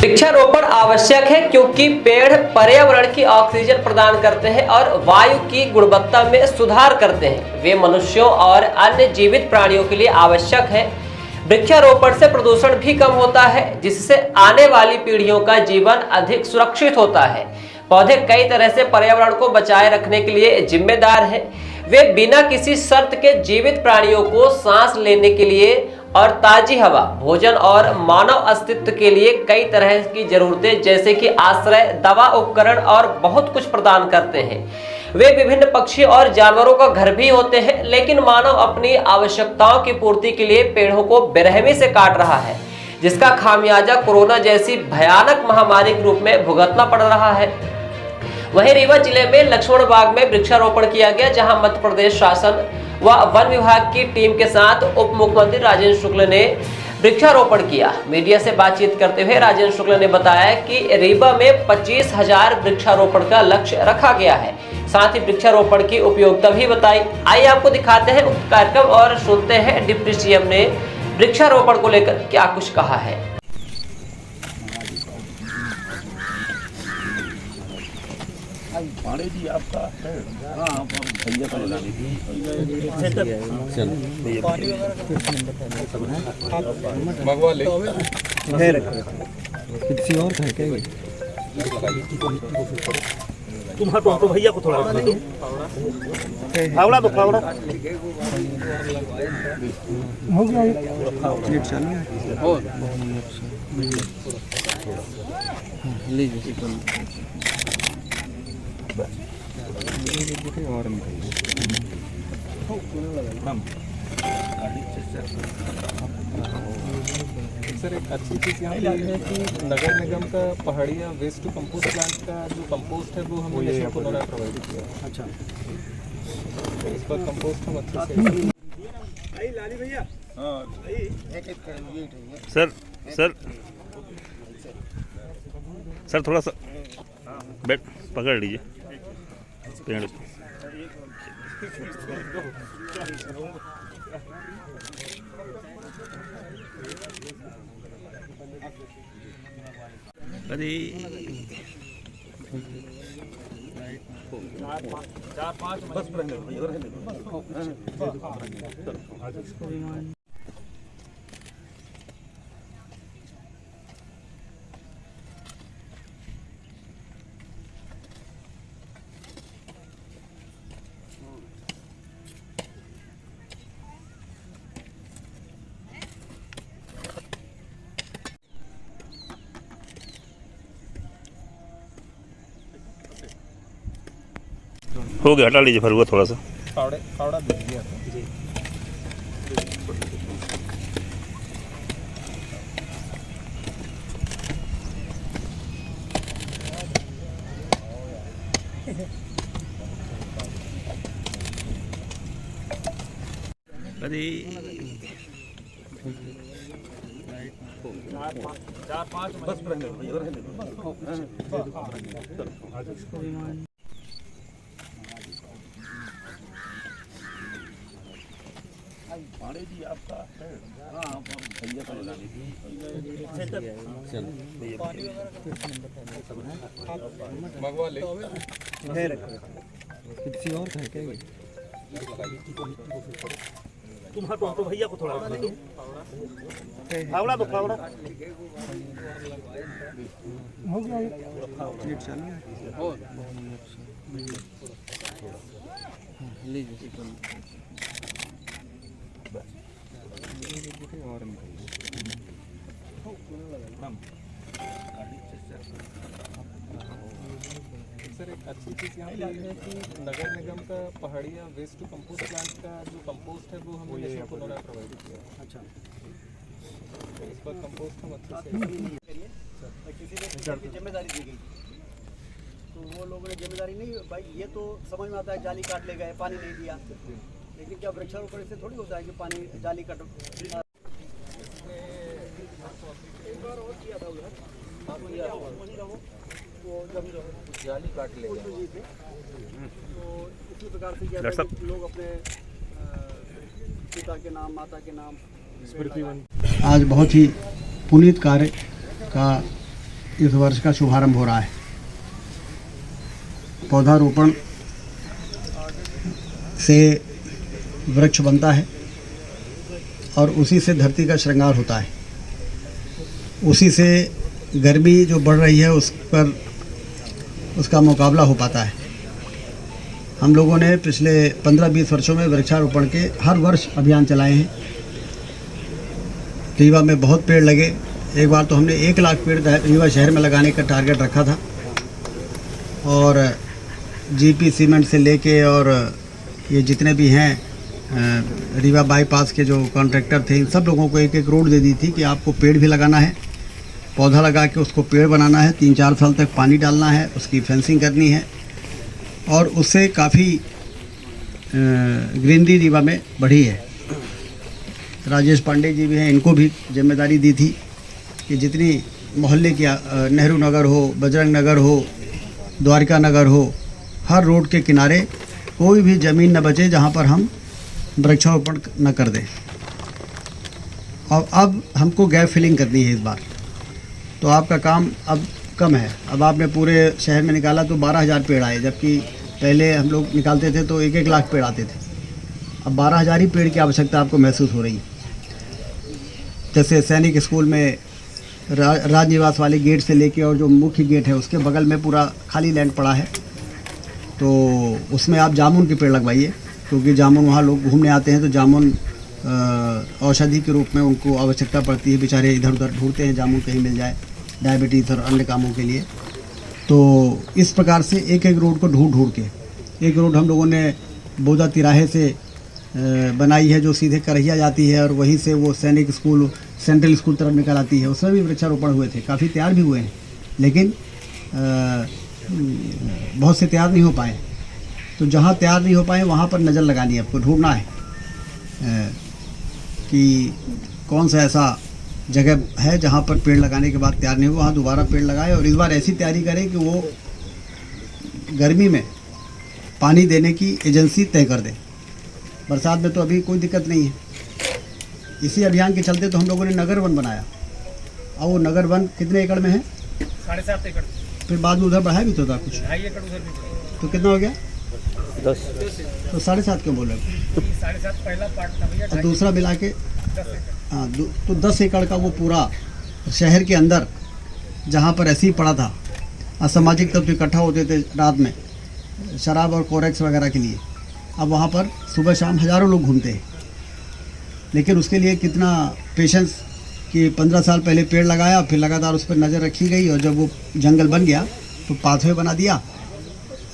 वृक्षारोपण आवश्यक है क्योंकि पेड़ पर्यावरण की ऑक्सीजन प्रदान करते हैं और वायु की गुणवत्ता में सुधार करते हैं। वे मनुष्यों और अन्य जीवित प्राणियों के लिए आवश्यक है। वृक्षारोपण से प्रदूषण भी कम होता है, जिससे आने वाली पीढ़ियों का जीवन अधिक सुरक्षित होता है। पौधे कई तरह से पर्यावरण को बचाए रखने के लिए जिम्मेदार हैं। वे बिना किसी शर्त के जीवित प्राणियों को सांस लेने के लिए और ताजी हवा, भोजन और मानव अस्तित्व के लिए कई तरह की जरूरतें जैसे कि आश्रय, दवा, उपकरण और बहुत कुछ प्रदान करते हैं। वे विभिन्न पक्षी और जानवरों का घर भी होते हैं, लेकिन मानव अपनी आवश्यकताओं की पूर्ति के लिए पेड़ों को बेरहमी से काट रहा है, जिसका खामियाजा कोरोना जैसी भयानक महामारी के रूप में भुगतना पड़ रहा है। वहीं रीवा जिले में लक्ष्मण बाग में वृक्षारोपण किया गया, जहां मध्य प्रदेश शासन व वन विभाग की टीम के साथ उप मुख्यमंत्री राजेंद्र शुक्ल ने वृक्षारोपण किया। मीडिया से बातचीत करते हुए राजेंद्र शुक्ल ने बताया कि रीवा में 25,000 वृक्षारोपण का लक्ष्य रखा गया है। साथ ही वृक्षारोपण की उपयोगिता भी बताई। आइए आपको दिखाते हैं उक्त कार्यक्रम और सुनते हैं डिप्टी सीएम ने वृक्षारोपण को लेकर क्या कुछ कहा है। जी आपका है। भैया का लगाने की मंगवा ले किसी और का क्या तुम हटो तो भैया को थोड़ा फावड़ा दो, फावड़ा हो गया ये चलिए और लीजिए और सर एक अच्छी चीज़ यहाँ पे है कि नगर निगम का पहाड़िया वेस्ट टू कंपोस्ट प्लांट का जो कंपोस्ट है वो हमने नेशनल को प्रोवाइड किया। अच्छा, तो इस पर कंपोस्ट हम अच्छे से लाली भैया सर सर सर थोड़ा सा बैठ पकड़ लीजिए पेड़। अरे 4-5 बस हो गया, हटा लीजिए फिर वो थोड़ा सा फावड़ा दे दिया जी। अरे 4-5 बस जी आपका है। भैया का लगाने की मंगवा ले किसी और का क्या तुम हटो तो भैया को थोड़ा फावड़ा दो, फावड़ा हो गया ये चलिए और लीजिए और सर एक अच्छी चीज़ यहाँ पे है कि नगर निगम का पहाड़िया वेस्ट टू कंपोस्ट प्लांट का जो कंपोस्ट है वो हमने नेशनल को प्रोवाइड किया। अच्छा, तो इस पर कंपोस्ट हम अच्छे से किसी ने जिम्मेदारी दी गई तो वो लोगों ने जिम्मेदारी नहीं, भाई ये तो समझ में आता है जाली काट ले गए, पानी नहीं दिया, लेकिन क्या वृक्षारोपण से थोड़ी होता है कि पानी जाली काट। एक बार और किया था उधर, वो जब जाली काट ले तो इसी प्रकार से किया था कि लोग अपने पिता के नाम, माता के नाम। आज बहुत ही पुनीत कार्य का इस वर्ष का शुभारंभ हो रहा है। पौधारोपण से वृक्ष बनता है और उसी से धरती का श्रृंगार होता है। उसी से गर्मी जो बढ़ रही है उस पर उसका मुकाबला हो पाता है। हम लोगों ने पिछले 15-20 वर्षों में वृक्षारोपण के हर वर्ष अभियान चलाए हैं। रीवा में बहुत पेड़ लगे। एक बार तो हमने 1 लाख पेड़ रीवा शहर में लगाने का टारगेट रखा था और जीपी सीमेंट से लेके और ये जितने भी हैं रीवा बाईपास के जो कॉन्ट्रैक्टर थे इन सब लोगों को 1-1 रोड दे दी थी कि आपको पेड़ भी लगाना है, पौधा लगा के उसको पेड़ बनाना है, 3-4 साल तक पानी डालना है, उसकी फेंसिंग करनी है और उससे काफ़ी ग्रीनरी रीवा में बढ़ी है। राजेश पांडे जी भी हैं, इनको भी जिम्मेदारी दी थी कि जितनी मोहल्ले की नेहरू नगर हो, बजरंग नगर हो, द्वारका नगर हो, हर रोड के किनारे कोई भी ज़मीन न बचे जहाँ पर हम वृक्षारोपण न कर दें। और अब हमको गैप फिलिंग करनी है इस बार, तो आपका काम अब कम है। अब आपने पूरे शहर में निकाला तो 12,000 पेड़ आए, जबकि पहले हम लोग निकालते थे तो 1-1 लाख पेड़ आते थे। अब 12,000 ही पेड़ की आवश्यकता आपको महसूस हो रही है। जैसे सैनिक स्कूल में राजनिवास वाले गेट से लेके और जो मुख्य गेट है उसके बगल में पूरा खाली लैंड पड़ा है, तो उसमें आप जामुन के पेड़ लगवाइए, क्योंकि जामुन वहाँ लोग घूमने आते हैं तो जामुन औषधि के रूप में उनको आवश्यकता पड़ती है। बेचारे इधर उधर ढूंढते हैं जामुन कहीं मिल जाए, डायबिटीज़ और अन्य कामों के लिए। तो इस प्रकार से 1-1 रोड को ढूंढ के, एक रोड हम लोगों ने बोदा तिराहे से बनाई है जो सीधे करहिया जाती है और वहीं से वो सैनिक स्कूल सेंट्रल स्कूल तरफ निकल आती है। उसमें भी वृक्षारोपण हुए थे, काफ़ी तैयार भी हुए हैं, लेकिन बहुत से तैयार नहीं हो पाए। तो जहाँ तैयार नहीं हो पाए वहाँ पर नज़र लगानी है, आपको ढूंढना है कि कौन सा ऐसा जगह है जहाँ पर पेड़ लगाने के बाद तैयार नहीं हुआ, वहाँ दोबारा पेड़ लगाए और इस बार ऐसी तैयारी करें कि वो गर्मी में पानी देने की एजेंसी तय कर दे। बरसात में तो अभी कोई दिक्कत नहीं है। इसी अभियान के चलते तो हम लोगों ने नगर वन बनाया। और वो नगर वन कितने एकड़ में है? 7.5 एकड़। फिर बाद में उधर बढ़ाया भी तो था कुछ, 2.5 एकड़ उधर भी। तो कितना हो गया? 10। तो 7.5 क्यों बोल रहे हो? 7.5 पहला पार्ट था भैया, और दूसरा मिला के 10 एकड़। हाँ, तो 10 एकड़ का वो पूरा शहर के अंदर जहाँ पर ऐसे ही पड़ा था, असामाजिक तत्व इकट्ठा होते थे रात में शराब और कोरेक्स वगैरह के लिए, अब वहाँ पर सुबह शाम हज़ारों लोग घूमते हैं। लेकिन उसके लिए कितना पेशेंस कि 15 साल पहले पेड़ लगाया, फिर लगातार उस पर नज़र रखी गई और जब वो जंगल बन गया तो पाथवे बना दिया,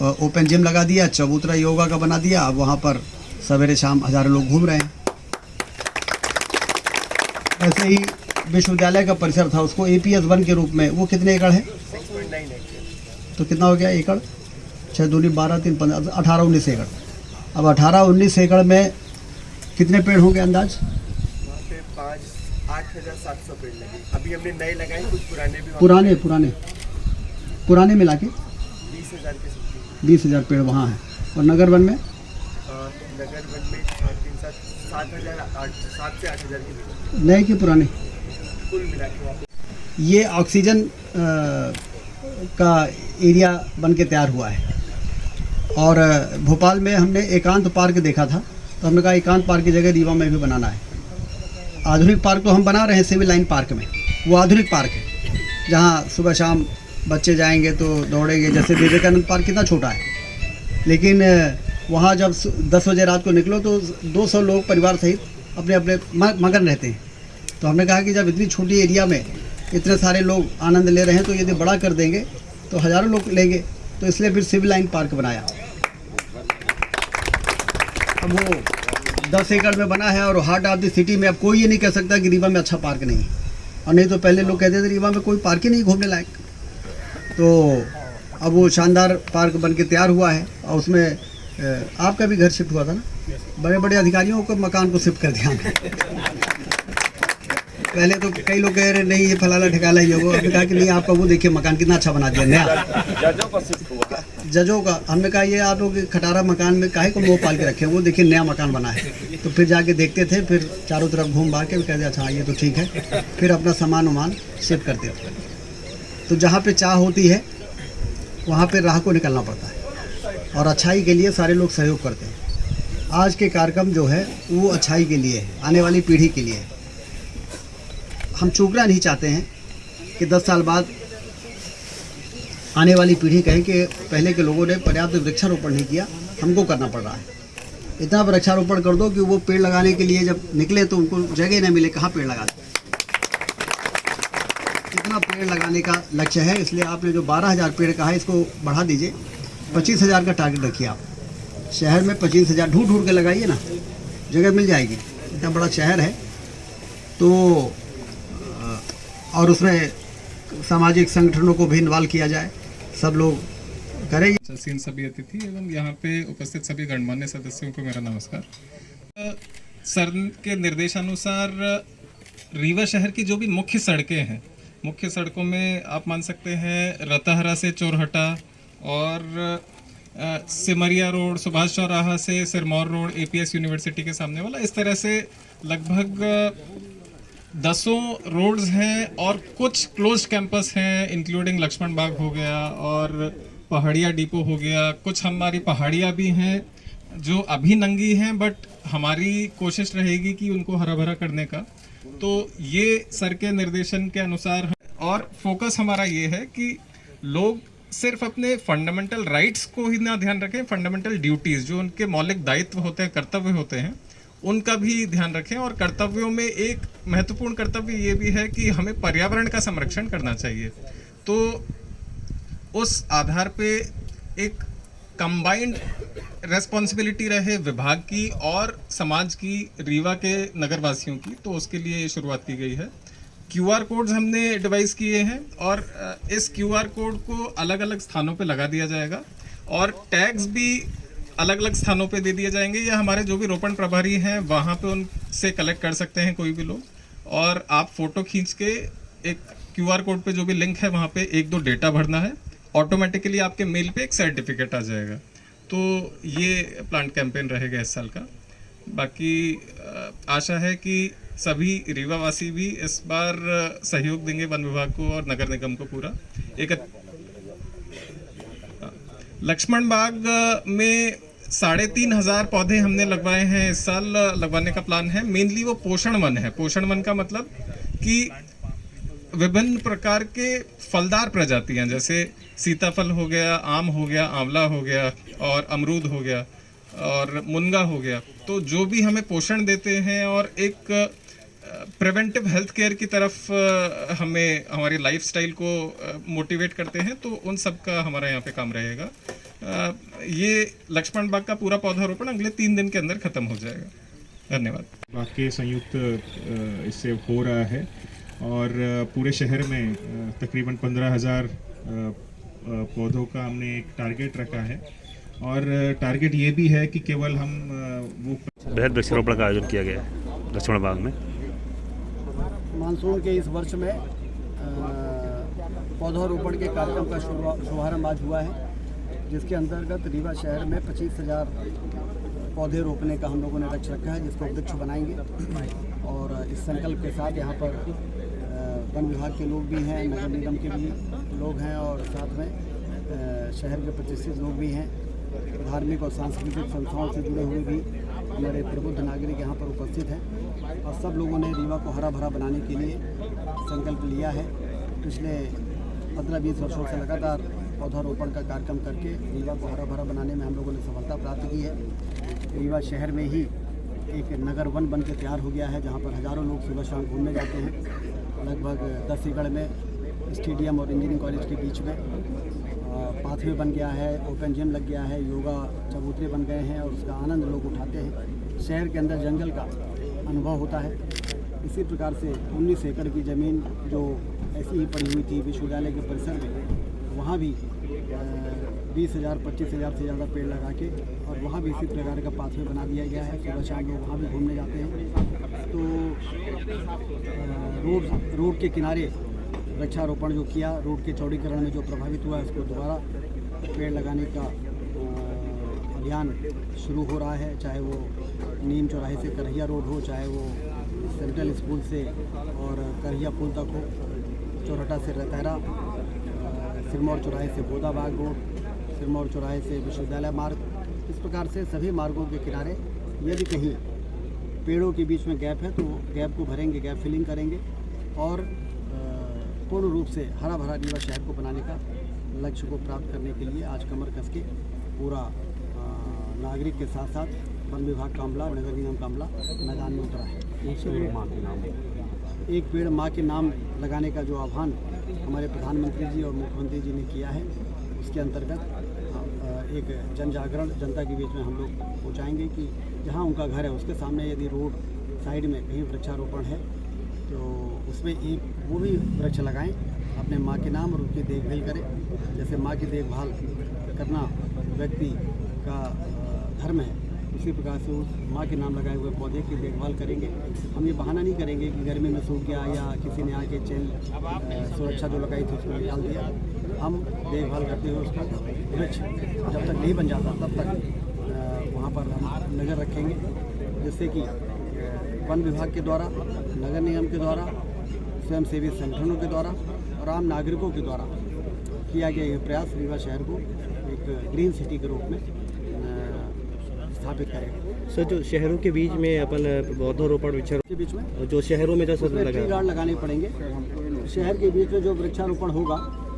ओपन जिम लगा दिया, चबूतरा योगा का बना दिया। अब वहाँ पर सवेरे शाम हज़ारों लोग घूम रहे हैं। ऐसे ही विश्वविद्यालय का परिसर था, उसको APS 1 के रूप में, वो कितने एकड़ है? 6.9 एकड़। तो कितना हो गया एकड़? 6 दूनी 12 3 15 18-19 एकड़। अब 18-19 एकड़ में कितने पेड़ होंगे अंदाज? वहाँ पे 8,700 पेड़ लगे। अभी हमने नए लगाए, कुछ पुराने भी। पुराने मिला के 20,000 के समथिंग। 20,000 पेड़ वहाँ हैं। और नगर वन में? नगर वन में 7 से 8,000 के नए कि पुराने? कुल मिला के वहाँ पे। ये ऑक्सीजन का एरिया बन के तैयार हुआ है। और भोपाल में हमने एकांत पार्क देखा था, तो हमने कहा एकांत पार्क की जगह रीवा में भी बनाना है। आधुनिक पार्क तो हम बना रहे हैं सिविल लाइन पार्क में, वो आधुनिक पार्क है जहाँ सुबह शाम बच्चे जाएंगे तो दौड़ेंगे। जैसे विवेकानंद पार्क कितना छोटा है, लेकिन वहाँ जब 10 बजे रात को निकलो तो 200 लोग परिवार सहित अपने अपने मगन रहते हैं। तो हमने कहा कि जब इतनी छोटी एरिया में इतने सारे लोग आनंद ले रहे हैं तो यदि बड़ा कर देंगे तो हज़ारों लोग लेंगे। तो इसलिए फिर सिविल लाइन पार्क बनाया। अब वो 10 एकड़ में बना है और हार्ट ऑफ द सिटी में। अब कोई ये नहीं कह सकता कि रीवा में अच्छा पार्क नहीं है, और नहीं तो पहले लोग कहते थे रीवा में कोई पार्क ही नहीं घूमने लायक। तो अब वो शानदार पार्क बन के तैयार हुआ है। और उसमें आपका भी घर शिफ्ट हुआ था ना, बड़े बड़े अधिकारियों को मकान को शिफ्ट कर दिया। पहले तो कई लोग कह रहे नहीं ये फलाना ठिकाना ही है, वो हमने कहा कि नहीं आपका वो देखिए मकान कितना अच्छा बना दिया नया। जजों का हमने कहा ये आप लोग खटारा मकान में काहे को मोह पाल के रखे, वो देखिए नया मकान बना है। तो फिर जाके देखते थे, फिर चारों तरफ घूम भाग के कहते अच्छा ये तो ठीक है, फिर अपना सामान वामान शिफ्ट करते थे। तो जहाँ पे चाह होती है वहाँ पे राह को निकलना पड़ता है और अच्छाई के लिए सारे लोग सहयोग करते हैं। आज के कार्यक्रम जो है वो अच्छाई के लिए है, आने वाली पीढ़ी के लिए है। हम चूकना नहीं चाहते हैं कि 10 साल बाद आने वाली पीढ़ी कहे कि पहले के लोगों ने पर्याप्त वृक्षारोपण नहीं किया, हमको करना पड़ रहा है। इतना वृक्षारोपण कर दो कि वो पेड़ लगाने के लिए जब निकले तो उनको जगह न मिले, कहाँ पेड़ लगा दें। इतना पेड़ लगाने का लक्ष्य है, इसलिए आपने जो 12,000 पेड़ कहा है इसको बढ़ा दीजिए, 25,000 का टारगेट रखिए आप। शहर में 25,000 ढूंढ के लगाइए ना, जगह मिल जाएगी। इतना बड़ा शहर है तो और उसमें सामाजिक संगठनों को भी इन्वॉल्व किया जाए, सब लोग करें। सीन सभी अतिथि एवं यहाँ पे उपस्थित सभी गणमान्य सदस्यों को मेरा नमस्कार। सर के निर्देशानुसार रीवा शहर की जो भी मुख्य सड़कें हैं, मुख्य सड़कों में आप मान सकते हैं रताहरा से चोरहटा और सिमरिया रोड, सुभाष चौराहा से सिरमौर रोड, एपीएस यूनिवर्सिटी के सामने वाला, इस तरह से लगभग 10 रोड्स हैं और कुछ क्लोज्ड कैंपस हैं, इंक्लूडिंग लक्ष्मण बाग हो गया और पहाड़िया डिपो हो गया। कुछ हमारी पहाड़ियाँ भी हैं जो अभी नंगी हैं, बट हमारी कोशिश रहेगी कि उनको हरा भरा करने का। तो ये सर के निर्देशन के अनुसार है और फोकस हमारा ये है कि लोग सिर्फ अपने फंडामेंटल राइट्स को ही ना ध्यान रखें, फंडामेंटल ड्यूटीज़ जो उनके मौलिक दायित्व होते हैं, कर्तव्य होते हैं, उनका भी ध्यान रखें। और कर्तव्यों में एक महत्वपूर्ण कर्तव्य ये भी है कि हमें पर्यावरण का संरक्षण करना चाहिए। तो उस आधार पे एक कंबाइंड रेस्पॉन्सिबिलिटी रहे विभाग की और समाज की, रीवा के नगरवासियों की, तो उसके लिए ये शुरुआत की गई है। QR कोड्स हमने डिवाइस किए हैं और इस QR कोड को अलग अलग स्थानों पे लगा दिया जाएगा और टैग्स भी अलग अलग स्थानों पे दे दिए जाएंगे, या हमारे जो भी रोपण प्रभारी हैं वहाँ पे उनसे कलेक्ट कर सकते हैं कोई भी लोग। और आप फोटो खींच के एक QR कोड पे जो भी लिंक है वहाँ पे 1-2 डेटा भरना है, ऑटोमेटिकली आपके मेल पे एक सर्टिफिकेट आ जाएगा। तो ये प्लांट कैंपेन रहेगा इस साल का। बाकी आशा है कि सभी रीवावासी भी इस बार सहयोग देंगे वन विभाग को और नगर निगम को पूरा। एक लक्ष्मण बाग में 3,500 पौधे हमने लगवाए हैं इस साल, लगवाने का प्लान है। मेनली वो पोषण वन है। पोषण वन का मतलब कि विभिन्न प्रकार के फलदार प्रजातियां, जैसे सीताफल हो गया, आम हो गया, आंवला हो गया और अमरूद हो गया और मुनगा हो गया, तो जो भी हमें पोषण देते हैं और एक प्रिवेंटिव हेल्थ केयर की तरफ हमें हमारी लाइफस्टाइल को मोटिवेट करते हैं, तो उन सब का हमारा यहाँ पे काम रहेगा। ये लक्ष्मण बाग का पूरा पौधारोपण अगले 3 दिन के अंदर खत्म हो जाएगा। धन्यवाद। बाग के संयुक्त इससे हो रहा है और पूरे शहर में तकरीबन 15,000 पौधों का हमने एक टारगेट रखा है और टारगेट ये भी है कि केवल हम वो बेहद वृक्षारोपण का आयोजन किया गया है लक्ष्मण बाग में। मानसून के इस वर्ष में पौधारोपण के कार्यक्रम का शुभारंभ आज हुआ है, जिसके अंतर्गत रीवा शहर में 25,000 पौधे रोपने का हम लोगों ने लक्ष्य रखा है, जिसको वृक्ष बनाएंगे। और इस संकल्प के साथ यहाँ पर वन विभाग के लोग भी हैं, नगर निगम के भी लोग हैं और साथ में शहर के प्रतिष्ठित लोग भी हैं, धार्मिक और सांस्कृतिक संस्थाओं से जुड़े हुए भी हमारे प्रबुद्ध नागरिक यहाँ पर उपस्थित हैं और सब लोगों ने रीवा को हरा भरा बनाने के लिए संकल्प लिया है। पिछले 15-20 वर्षों से लगातार पौधारोपण का कार्यक्रम करके रीवा को हरा भरा बनाने में हम लोगों ने सफलता प्राप्त की है। रीवा शहर में ही एक नगर वन बन के तैयार हो गया है, जहाँ पर हज़ारों लोग सुबह शाम घूमने जाते हैं। लगभग 10 एकड़ में स्टेडियम और इंजीनियरिंग कॉलेज के बीच में पाथवे बन गया है, ओपन जिम लग गया है, योगा चबूतरे बन गए हैं और उसका आनंद लोग उठाते हैं। शहर के अंदर जंगल का अनुभव होता है। इसी प्रकार से 19 एकड़ की ज़मीन जो ऐसी ही पड़ी हुई थी विश्वविद्यालय के परिसर में, वहाँ भी 20,000-25,000 से ज़्यादा पेड़ लगा के और वहाँ भी इसी प्रकार का पाथवे बना दिया गया है। सुबह शाम लोग वहाँ भी घूमने जाते हैं। तो रोड के किनारे वृक्षारोपण जो किया, रोड के चौड़ीकरण में जो प्रभावित हुआ, उसको दोबारा पेड़ लगाने का अभियान शुरू हो रहा है। चाहे वो नीम चौराहे से करहिया रोड हो, चाहे वो सेंट्रल स्कूल से और करहिया पुल तक हो, चौरहटा से रतहरा सिरमौर चौराहे से बोदाबाग रोड, सिरमौर चौराहे से विश्वविद्यालय मार्ग, इस प्रकार से सभी मार्गों के किनारे यदि कहीं पेड़ों के बीच में गैप है तो गैप को भरेंगे, गैप फिलिंग करेंगे और पूर्ण रूप से हरा भरा रीवा शहर को बनाने का लक्ष्य को प्राप्त करने के लिए आज कमर कस के पूरा नागरिक के साथ साथ वन विभाग का अमला, नगर निगम का अमला मैदान में उतरा है। एक पेड़ माँ के नाम लगाने का जो आह्वान हमारे प्रधानमंत्री जी और मुख्यमंत्री जी ने किया है, उसके अंतर्गत एक जन जागरण जनता के बीच में हम लोग पहुँचाएँगे कि जहाँ उनका घर है उसके सामने यदि रोड साइड में कहीं वृक्षारोपण है तो उसमें एक वो भी वृक्ष लगाएं अपने माँ के नाम और उनकी देखभाल करें। जैसे माँ की देखभाल करना व्यक्ति का धर्म है, उसी प्रकार से उस माँ के नाम लगाए हुए पौधे की देखभाल करेंगे। हम ये बहाना नहीं करेंगे कि गर्मी में सूख गया या किसी ने आके चेन सुरक्षा जो लगाई थी उसको निकाल दिया। हम देखभाल करते हुए उसका वृक्ष जब तक नहीं बन जाता तब तक वहाँ पर हम नज़र रखेंगे, जिससे कि वन विभाग के द्वारा, नगर निगम के द्वारा, स्वयंसेवी संगठनों के द्वारा और आम नागरिकों के द्वारा किया गया यह प्रयास रीवा शहर को एक ग्रीन सिटी के रूप में स्थापित करेगा। सर, जो शहरों के बीच में अपन पौधारोपण वृक्षारोपण के बीच में जो शहरों में जैसे ट्री गार्ड लगाने पड़ेंगे। शहर के बीच में जो वृक्षारोपण होगा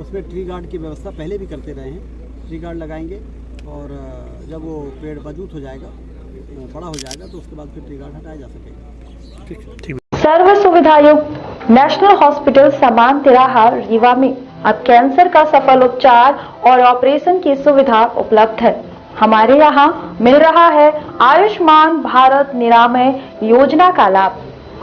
उसमें ट्री गार्ड की व्यवस्था पहले भी करते रहे हैं। ट्री गार्ड लगाएंगे और जब वो पेड़ मजबूत हो जाएगा, बड़ा हो जाएगा तो उसके बाद फिर ट्री गार्ड हटाया जा सकेगा। सर्व सुविधा युक्त नेशनल हॉस्पिटल समान तिराहा रीवा में अब कैंसर का सफल उपचार और ऑपरेशन की सुविधा उपलब्ध है। हमारे यहाँ मिल रहा है आयुष्मान भारत निरामय योजना का लाभ।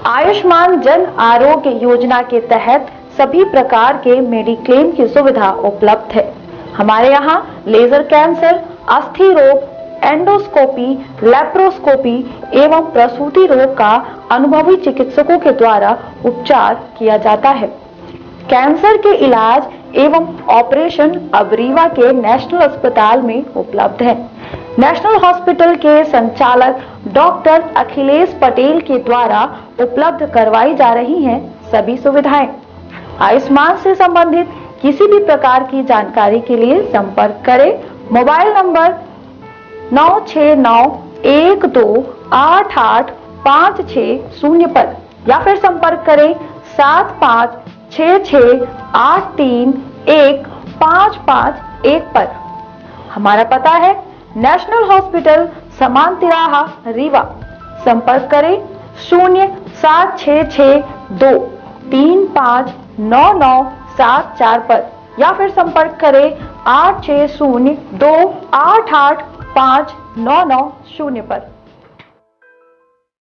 आयुष्मान जन आरोग्य योजना के तहत सभी प्रकार के मेडिक्लेम की सुविधा उपलब्ध है। हमारे यहाँ लेजर कैंसर, अस्थि रोग, एंडोस्कोपी, लेप्रोस्कोपी एवं प्रसूति रोग का अनुभवी चिकित्सकों के द्वारा उपचार किया जाता है। कैंसर के इलाज एवं ऑपरेशन अब रीवा के नेशनल अस्पताल में उपलब्ध है। नेशनल हॉस्पिटल के संचालक डॉक्टर अखिलेश पटेल के द्वारा उपलब्ध करवाई जा रही हैं सभी सुविधाएं। आयुष्मान से संबंधित किसी भी प्रकार की जानकारी के लिए संपर्क करें मोबाइल नंबर 9691288560 पर या फिर संपर्क करें 7566831551 पर। हमारा पता है नेशनल हॉस्पिटल समान तिराहा रीवा। संपर्क करें 07662359974 पर या फिर संपर्क करें 8602885990 पर।